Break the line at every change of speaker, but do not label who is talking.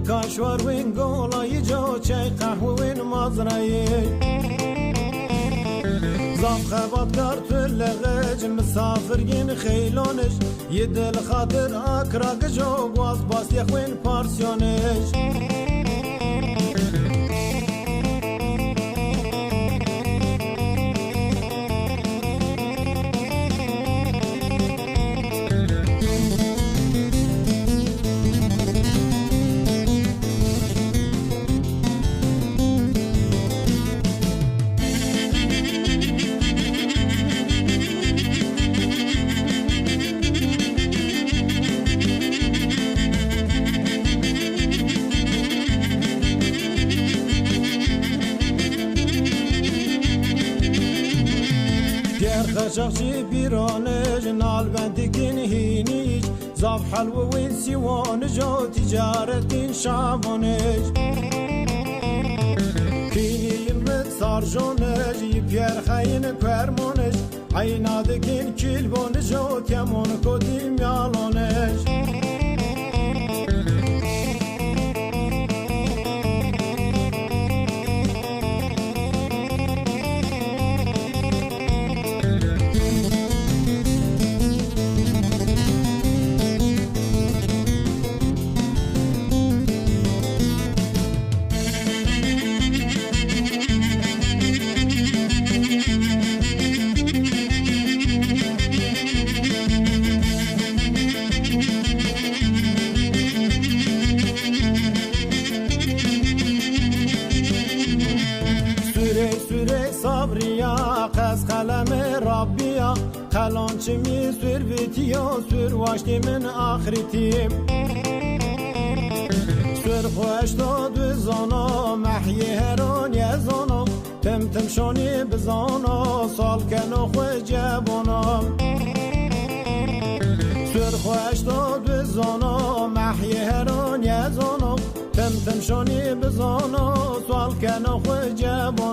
کاشوار وین گولای جو چای قهوه وین مازرایه زام خبات کار تلغج مسافر گین خیلانش یه دل خاطر آکراگ جو گواز باس یخوین پارسیونش خشخشي بيرانج نال بنتكين هينيج زاف حلو وين سيوان جو تجارة شعبانج كيني يمت سارجونج يبير خاين كرمونج عينادكين كيلبون جو كمون كودي ميالونج صبريا قز قلم ربيا قلانچ می سر ویتیا سر واشتی من آخرتیم سر خوش داد زانا محی هران یزانا تم تم شانی بزانا سال کنو خوش جبانا سر خوش داد زانا محی هران یزانا تم تم شانی بزانا سال کنو خوش جبانا